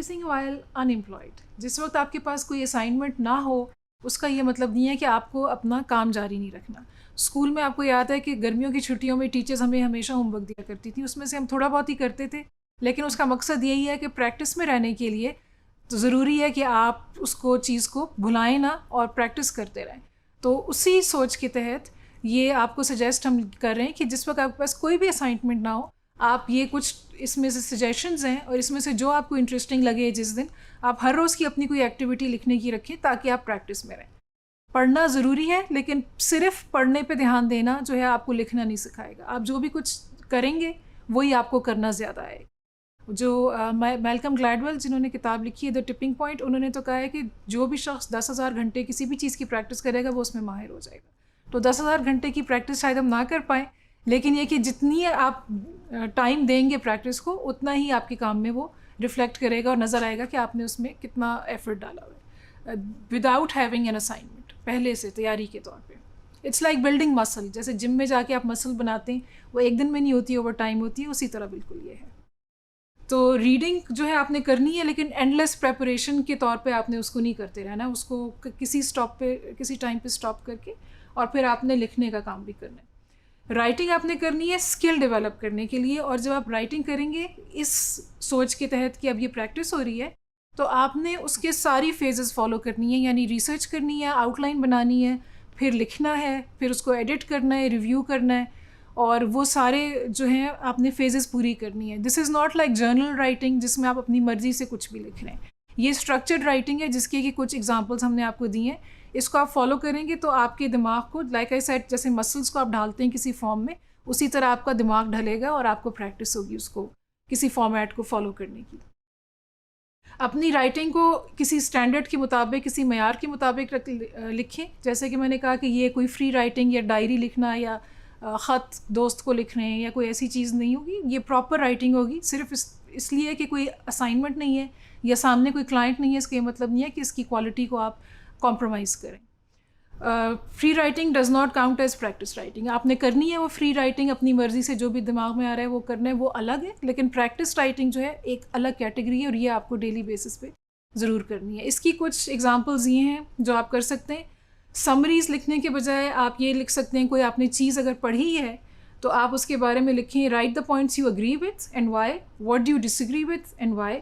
practicing while unemployed. جس وقت آپ کے پاس کوئی اسائنمنٹ نہ ہو اس کا یہ مطلب نہیں ہے کہ آپ کو اپنا کام جاری نہیں رکھنا. اسکول میں آپ کو یاد ہے کہ گرمیوں کی چھٹیوں میں ٹیچرز ہمیں ہمیشہ ہوم ورک دیا کرتی تھیں, اس میں سے ہم تھوڑا بہت ہی کرتے تھے, لیکن اس کا مقصد یہی ہے کہ پریکٹس میں رہنے کے لیے تو ضروری ہے کہ آپ اس کو چیز کو بھلائیں نہ اور پریکٹس کرتے رہیں. تو اسی سوچ کے تحت یہ آپ کو سجیسٹ ہم کر رہے ہیں کہ جس وقت آپ کے پاس کوئی بھی اسائنمنٹ نہ ہو, آپ یہ کچھ اس میں سے سجیشنز ہیں اور اس میں سے جو آپ کو انٹرسٹنگ لگے جس دن آپ ہر روز کی اپنی کوئی ایکٹیویٹی لکھنے کی رکھیں تاکہ آپ پریکٹس میں رہیں. پڑھنا ضروری ہے لیکن صرف پڑھنے پہ دھیان دینا جو ہے آپ کو لکھنا نہیں سکھائے گا. آپ جو بھی کچھ کریں گے وہی آپ کو کرنا زیادہ آئے گا. جو میلکم گلیڈویل جنہوں نے کتاب لکھی ہے دا ٹپنگ پوائنٹ, انہوں نے تو کہا ہے کہ جو بھی شخص 10,000 گھنٹے کسی بھی چیز کی پریکٹس کرے گا وہ اس میں ماہر ہو جائے گا. تو 10,000 گھنٹے کی پریکٹس شاید ہم نہ کر پائیں, لیکن یہ کہ جتنی آپ ٹائم دیں گے پریکٹس کو اتنا ہی آپ کے کام میں وہ ریفلیکٹ کرے گا اور نظر آئے گا کہ آپ نے اس میں کتنا ایفرٹ ڈالا ہوا ہے وداؤٹ ہیونگ این اسائنمنٹ, پہلے سے تیاری کے طور پہ. اٹس لائک بلڈنگ مسل, جیسے جم میں جا کے آپ مسل بناتے ہیں وہ ایک دن میں نہیں ہوتی, اوور ٹائم ہوتی ہے, اسی طرح بالکل یہ ہے. تو ریڈنگ جو ہے آپ نے کرنی ہے لیکن اینڈ لیس پریپریشن کے طور پہ آپ نے اس کو نہیں کرتے رہنا, اس کو کسی اسٹاپ پہ کسی ٹائم پہ اسٹاپ کر کے اور پھر آپ نے لکھنے کا کام بھی کرنا ہے. رائٹنگ آپ نے کرنی ہے اسکل ڈیولپ کرنے کے لیے, اور جب آپ رائٹنگ کریں گے اس سوچ کے تحت کہ اب یہ پریکٹس ہو رہی ہے تو آپ نے اس کے ساری فیزز فالو کرنی ہے, یعنی ریسرچ کرنی ہے, آؤٹ لائن بنانی ہے, پھر لکھنا ہے, پھر اس کو ایڈٹ کرنا ہے, ریویو کرنا ہے, اور وہ سارے جو ہیں آپ نے فیزز پوری کرنی ہے. This is not like journal writing جس میں آپ اپنی مرضی سے کچھ بھی لکھ رہے ہیں. یہ اسٹرکچرڈ رائٹنگ ہے جس کے کہ کچھ ایگزامپلس ہم نے آپ کو دی ہیں. اس کو آپ فالو کریں گے تو آپ کے دماغ کو لائک آئی سیڈ جیسے مسلس کو آپ ڈھالتے ہیں کسی فارم میں, اسی طرح آپ کا دماغ ڈھلے گا اور آپ کو پریکٹس ہوگی اس کو کسی فارمیٹ کو فالو کرنے کی. اپنی رائٹنگ کو کسی اسٹینڈرڈ کے مطابق کسی معیار کے مطابق لکھیں. جیسے کہ میں نے کہا کہ یہ کوئی فری رائٹنگ یا ڈائری لکھنا یا خط دوست کو لکھ رہے ہیں یا کوئی ایسی چیز نہیں ہوگی, یہ پراپر رائٹنگ ہوگی. صرف اس لیے کہ کوئی اسائنمنٹ نہیں ہے یا سامنے کوئی کلائنٹ نہیں ہے اس کا یہ مطلب نہیں ہے کہ اس کی کوالٹی کو آپ کمپرومائز کریں. Free writing does not count as practice writing. آپ نے کرنی ہے وہ فری رائٹنگ اپنی مرضی سے, جو بھی دماغ میں آ رہا ہے وہ کرنا ہے, وہ الگ ہے, لیکن پریکٹس رائٹنگ جو ہے ایک الگ کیٹیگری ہے اور یہ آپ کو ڈیلی بیسس پہ ضرور کرنی ہے. اس کی کچھ ایگزامپلز یہ ہیں جو آپ کر سکتے ہیں. سمریز لکھنے کے بجائے آپ یہ لکھ سکتے ہیں, کوئی آپ نے چیز اگر پڑھی ہے تو آپ اس کے بارے میں لکھیں, write the points you agree with and why, what do you disagree with and why,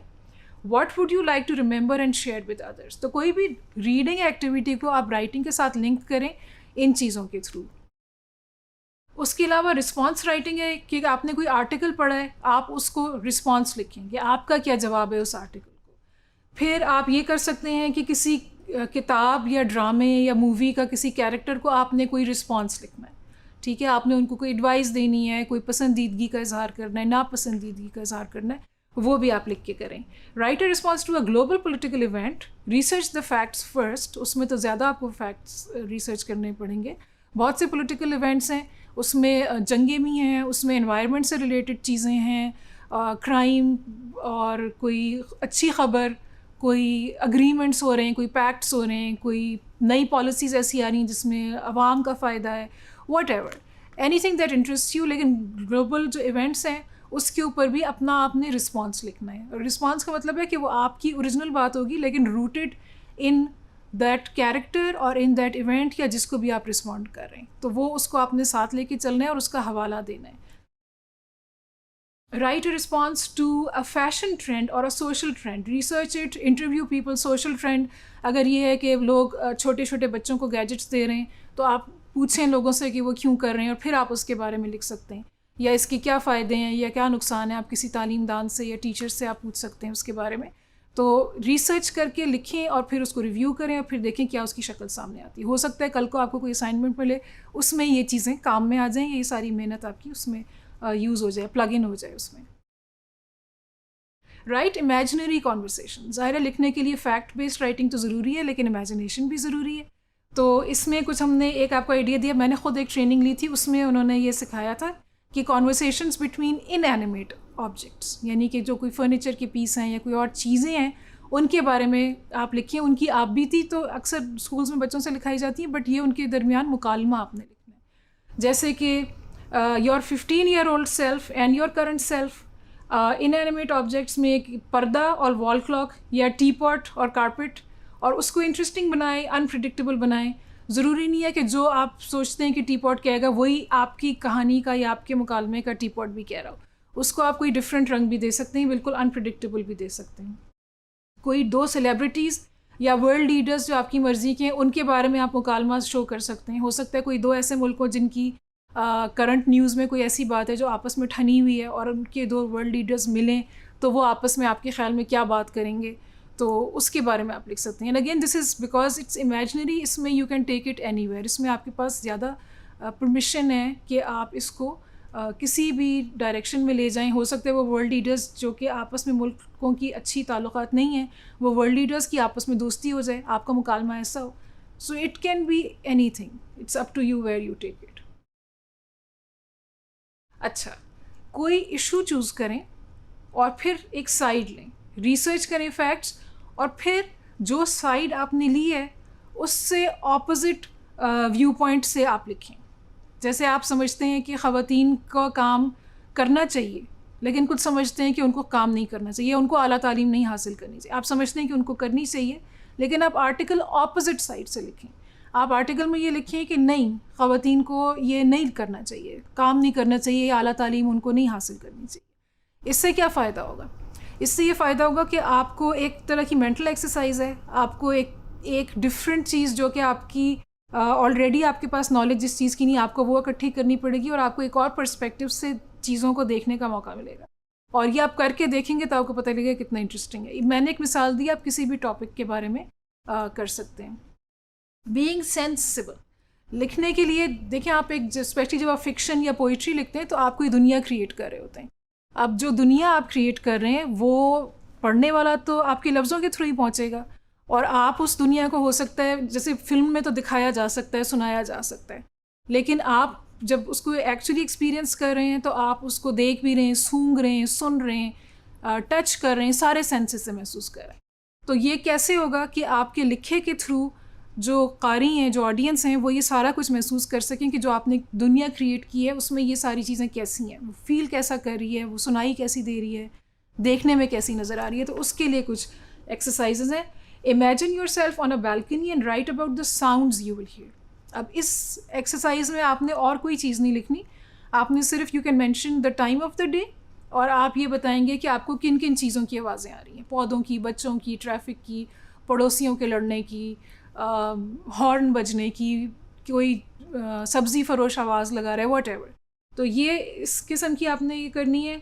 what would you like to remember and share with others. تو کوئی بھی ریڈنگ ایکٹیویٹی کو آپ رائٹنگ کے ساتھ لنک کریں ان چیزوں کے تھرو. اس کے علاوہ رسپانس رائٹنگ ہے کہ آپ نے کوئی آرٹیکل پڑھا ہے, آپ اس کو رسپانس لکھیں کہ آپ کا کیا جواب ہے اس آرٹیکل کو. پھر آپ یہ کر سکتے ہیں کہ کسی کتاب یا ڈرامے یا مووی کا کسی کیریکٹر کو آپ نے کوئی رسپانس لکھنا ہے, ٹھیک ہے, آپ نے ان کو کوئی ایڈوائس دینی ہے, کوئی پسندیدگی کا اظہار کرنا ہے, ناپسندیدگی کا اظہار کرنا ہے, وہ بھی آپ لکھ کے کریں. Write a response to a global political event, research the facts first. اس میں تو زیادہ آپ کو فیکٹس ریسرچ کرنے پڑیں گے. بہت سے پولیٹیکل ایونٹس ہیں, اس میں جنگیں بھی ہیں, اس میں انوائرمنٹ سے ریلیٹڈ چیزیں ہیں, کرائم اور کوئی اچھی خبر, کوئی اگریمنٹس ہو رہے ہیں, کوئی پیکٹس ہو رہے ہیں, کوئی نئی پالیسیز ایسی آ رہی ہیں جس میں عوام کا فائدہ ہے, what ever any thing that interest you. لیکن گلوبل جو ایونٹس ہیں اس کے اوپر بھی اپنا آپ نے رسپانس لکھنا ہے. اور رسپانس کا مطلب ہے کہ وہ آپ کی اوریجنل بات ہوگی لیکن روٹڈ ان دیٹ کیریکٹر اور ان دیٹ ایونٹ یا جس کو بھی آپ رسپونڈ کر رہے ہیں, تو وہ اس کو آپ نے ساتھ لے کے چلنا ہے اور اس کا حوالہ دینا ہے. Write a response to a fashion trend or a social trend. Research it, interview people. Social trend اگر یہ ہے کہ لوگ چھوٹے چھوٹے بچوں کو گیجٹس دے رہے ہیں تو آپ پوچھیں لوگوں سے کہ وہ کیوں کر رہے ہیں, اور پھر آپ اس کے بارے میں لکھ سکتے ہیں. یا اس کے کیا فائدے ہیں یا کیا نقصان ہیں, آپ کسی تعلیم دان سے یا ٹیچر سے آپ پوچھ سکتے ہیں اس کے بارے میں. تو ریسرچ کر کے لکھیں اور پھر اس کو ریویو کریں اور پھر دیکھیں کیا اس کی شکل سامنے آتی ہے. ہو سکتا ہے کل کو آپ کو کوئی اسائنمنٹ ملے, اس میں یہ چیزیں کام میں آ جائیں, یہ ساری محنت آپ کی اس میں یوز ہو جائے, پلگ ان ہو جائے اس میں. Right imaginary conversation. ظاہر ہے لکھنے کے لیے فیکٹ بیسڈ رائٹنگ تو ضروری ہے لیکن امیجنیشن بھی ضروری ہے. تو اس میں کچھ ہم نے ایک آپ کو آئیڈیا دیا, میں نے خود ایک ٹریننگ لی تھی, اس میں انہوں نے یہ سکھایا تھا کہ conversations between in animate objects, یعنی کہ جو کوئی فرنیچر کے پیس ہیں یا کوئی اور چیزیں ہیں ان کے بارے میں آپ لکھیں. ان کی آپ بیتی تو اکثر اسکولس میں بچوں سے لکھائی جاتی ہیں, بٹ یہ ان کے درمیان مکالمہ آپ نے لکھنا ہے. جیسے کہ your 15-year-old self and your current self inanimate objects میں ایک پردہ اور وال کلاک یا ٹی پاٹ اور کارپیٹ، اور اس کو انٹرسٹنگ بنائیں، انپریڈکٹیبل بنائیں. ضروری نہیں ہے کہ جو آپ سوچتے ہیں کہ ٹی پاٹ کہے گا وہی آپ کی کہانی کا یا آپ کے مکالمے کا ٹی پاٹ بھی کہہ رہا ہو. اس کو آپ کوئی ڈفرینٹ رنگ بھی دے سکتے ہیں، بالکل انپریڈکٹیبل بھی دے سکتے ہیں. کوئی 2 سیلیبریٹیز یا ورلڈ لیڈرز جو آپ کی مرضی کے ہیں ان کے بارے میں آپ مکالمات شو کر سکتے ہیں. ہو سکتا ہے کوئی 2 ایسے ملک ہوں جن کی کرنٹ نیوز میں کوئی ایسی بات ہے جو آپس میں ٹھنی ہوئی ہے، اور ان کے 2 ورلڈ لیڈرز ملیں تو وہ آپس میں آپ کے خیال میں کیا بات کریں گے، تو اس کے بارے میں آپ لکھ سکتے ہیں. Again this is because it's imaginary, اس میں you can take it anywhere ویئر. اس میں آپ کے پاس زیادہ پرمیشن ہے کہ آپ اس کو کسی بھی ڈائریکشن میں لے جائیں. ہو سکتا ہے وہ ورلڈ لیڈرز جو کہ آپس میں ملکوں کی اچھی تعلقات نہیں ہیں، وہ ورلڈ لیڈرز کی آپس میں دوستی ہو جائے، آپ کا مکالمہ ایسا ہو. So it can be any thing, it's up to you where you take it. اچھا، کوئی ایشو چوز کریں اور پھر ایک سائڈ لیں، ریسرچ کریں فیکٹس، اور پھر جو سائڈ آپ نے لی ہے اس سے اپوزٹ ویو پوائنٹ سے آپ لکھیں. جیسے آپ سمجھتے ہیں کہ خواتین کا کام کرنا چاہیے، لیکن کچھ سمجھتے ہیں کہ ان کو کام نہیں کرنا چاہیے، ان کو اعلیٰ تعلیم نہیں حاصل کرنی چاہیے. آپ سمجھتے ہیں کہ ان کو کرنی چاہیے، لیکن آپ آرٹیکل اپوزٹ سائڈ سے لکھیں. آپ آرٹیکل میں یہ لکھیں کہ نہیں، خواتین کو یہ نہیں کرنا چاہیے، کام نہیں کرنا چاہیے، اعلیٰ تعلیم ان کو نہیں حاصل کرنی چاہیے. اس سے کیا فائدہ ہوگا؟ اس سے یہ فائدہ ہوگا کہ آپ کو ایک طرح کی مینٹل ایکسرسائز ہے، آپ کو ایک ڈفرینٹ چیز جو کہ آپ کی آلریڈی آپ کے پاس نالج جس چیز کی نہیں، آپ کو وہ اکٹھی کرنی پڑے گی، اور آپ کو ایک اور پرسپیکٹو سے چیزوں کو دیکھنے کا موقع ملے گا. اور یہ آپ کر کے دیکھیں گے تو آپ کو پتہ لگے گا کتنا انٹرسٹنگ ہے. میں نے ایک مثال دی، آپ کسی بھی ٹاپک کے بارے میں کر سکتے ہیں. بینگ سینسیبل لکھنے کے لیے دیکھیں، آپ ایک اسپیشلی جب آپ فکشن یا پوئٹری لکھتے ہیں تو آپ کوئی دنیا کریٹ کر رہے ہوتے ہیں. اب جو دنیا آپ کریٹ کر رہے ہیں وہ پڑھنے والا تو آپ کے لفظوں کے تھرو ہی پہنچے گا، اور آپ اس دنیا کو ہو سکتا ہے جیسے فلم میں تو دکھایا جا سکتا ہے، سنایا جا سکتا ہے، لیکن آپ جب اس کو ایکچولی ایکسپیرینس کر رہے ہیں تو آپ اس کو دیکھ بھی رہے ہیں، سونگھ رہے ہیں، سن رہے ہیں، ٹچ کر رہے ہیں، سارے سینسز سے محسوس کر رہے ہیں. تو یہ کیسے ہوگا کہ آپ کے لکھے کے تھرو جو قاری ہیں، جو آڈینس ہیں، وہ یہ سارا کچھ محسوس کر سکیں کہ جو آپ نے دنیا کریٹ کی ہے اس میں یہ ساری چیزیں کیسی ہیں، وہ فیل کیسا کر رہی ہے، وہ سنائی کیسی دے رہی ہے، دیکھنے میں کیسی نظر آ رہی ہے. تو اس کے لیے کچھ ایکسرسائزز ہیں. Imagine your self on a balcony and right about the sounds you will hear. اب اس ایکسرسائز میں آپ نے اور کوئی چیز نہیں لکھنی، آپ نے صرف you can mention the time of the day, اور آپ یہ بتائیں گے کہ آپ کو کن کن چیزوں کی آوازیں آ رہی ہیں، پودوں کی، بچوں کی، ٹریفک کی، پڑوسیوں کے لڑنے کی، ہارن بجنے کی، کوئی سبزی فروش آواز لگا رہا ہے، واٹ ایور. تو یہ اس قسم کی آپ نے یہ کرنی ہے.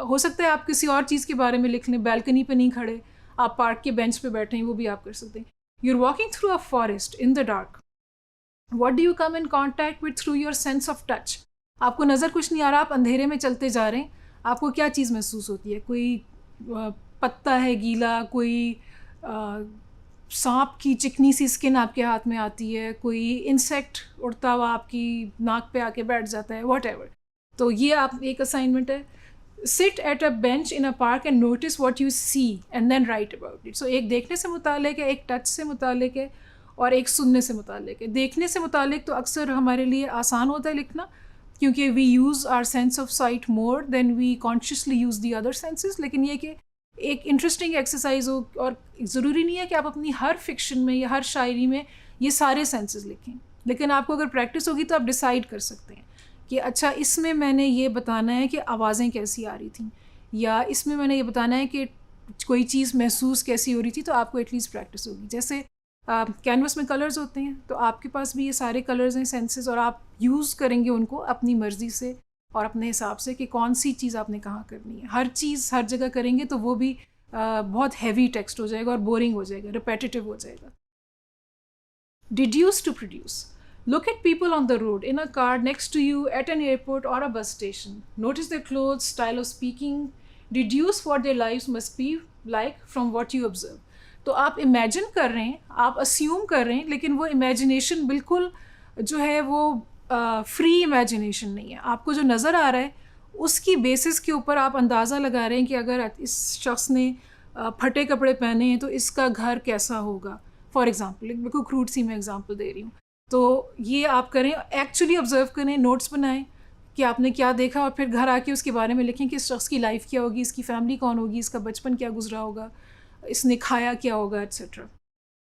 ہو سکتا ہے آپ کسی اور چیز کے بارے میں لکھ لیں، بالکنی پہ نہیں کھڑے، آپ پارک کے بینچ پہ بیٹھے ہیں، وہ بھی آپ کر سکتے ہیں. You are walking through a forest in the dark, what do you come in contact with through your sense of touch. آپ کو نظر کچھ نہیں آ رہا، آپ اندھیرے میں چلتے جا رہے ہیں، آپ کو کیا چیز محسوس ہوتی ہے؟ کوئی پتا ہے گیلا، کوئی سانپ کی چکنی سی اسکن آپ کے ہاتھ میں آتی ہے، کوئی انسیکٹ اڑتا ہوا آپ کی ناک پہ آ کے بیٹھ جاتا ہے، واٹ ایور. تو یہ آپ ایک اسائنمنٹ ہے. Sit at a bench in a park and notice what you see and then write about it. So ایک دیکھنے سے متعلق ہے، ایک ٹچ سے متعلق ہے، اور ایک سننے سے متعلق ہے. دیکھنے سے متعلق تو اکثر ہمارے لیے آسان ہوتا ہے لکھنا، کیونکہ we use our sense of sight more than we consciously use the other senses. لیکن یہ کہ ایک انٹرسٹنگ ایکسرسائز ہو، اور ضروری نہیں ہے کہ آپ اپنی ہر فکشن میں یا ہر شاعری میں یہ سارے سینسز لکھیں، لیکن آپ کو اگر پریکٹس ہوگی تو آپ ڈیسائیڈ کر سکتے ہیں کہ اچھا اس میں نے یہ بتانا ہے کہ آوازیں کیسی آ رہی تھیں، یا اس میں نے یہ بتانا ہے کہ کوئی چیز محسوس کیسی ہو رہی تھی. تو آپ کو ایٹ لیسٹ پریکٹس ہوگی. جیسے کینوس میں کلرز ہوتے ہیں، تو آپ کے پاس بھی یہ سارے کلرز ہیں، سینسز، اور آپ یوز کریں گے ان کو اپنی مرضی سے اور اپنے حساب سے کہ کون سی چیز آپ نے کہاں کرنی ہے. ہر چیز ہر جگہ کریں گے تو وہ بھی بہت ہیوی ٹیکسٹ ہو جائے گا اور بورنگ ہو جائے گا، ریپیٹیٹیو ہو جائے گا. Tedious to produce. Look at people on the road, in a car, next to you, at an airport or a bus station. Notice their clothes, style of speaking. Deduce what their lives must be like from what you observe. تو آپ imagine کر رہے ہیں، آپ assume کر رہے ہیں، لیکن وہ امیجنیشن بالکل جو ہے وہ فری امیجنیشن نہیں ہے. آپ کو جو نظر آ رہا ہے اس کی بیسس کے اوپر آپ اندازہ لگا رہے ہیں کہ اگر اس شخص نے پھٹے کپڑے پہنے ہیں تو اس کا گھر کیسا ہوگا. فار ایگزامپل، بالکل کروڈ سی میں ایگزامپل دے رہی ہوں. تو یہ آپ کریں، ایکچولی آبزرو کریں، نوٹس بنائیں کہ آپ نے کیا دیکھا, اور پھر گھر آ کے اس کے بارے میں لکھیں کہ اس شخص کی لائف کیا ہوگی, اس کی فیملی کون ہوگی, اس کا بچپن کیا گزرا ہوگا, اس نے کھایا کیا ہوگا, etcetera.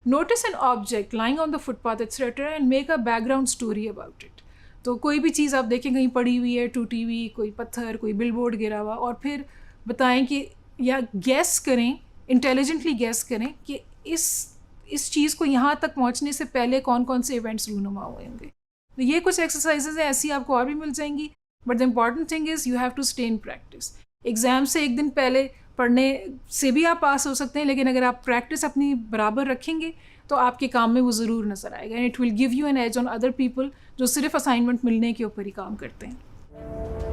Notice an object lying on the footpath etcetera and make a background story about it. تو کوئی بھی چیز آپ دیکھیں کہیں پڑی ہوئی ہے, ٹوٹی ہوئی, کوئی پتھر, کوئی بل بورڈ گرا ہوا, اور پھر بتائیں کہ یا گیس کریں, انٹیلیجنٹلی گیس کریں کہ اس چیز کو یہاں تک پہنچنے سے پہلے کون کون سے ایونٹس رونما ہوئے ہوں گے. تو یہ کچھ ایکسرسائزز ہیں, ایسی آپ کو اور بھی مل جائیں گی, but the important thing is you have to stay in practice. Exam سے ایک دن پہلے پڑھنے سے بھی آپ پاس ہو سکتے ہیں, لیکن اگر آپ پریکٹس اپنی برابر رکھیں گے تو آپ کے کام میں وہ ضرور نظر آئے گا, and it will give you an edge on other people جو صرف اسائنمنٹ ملنے کے اوپر ہی کام کرتے ہیں.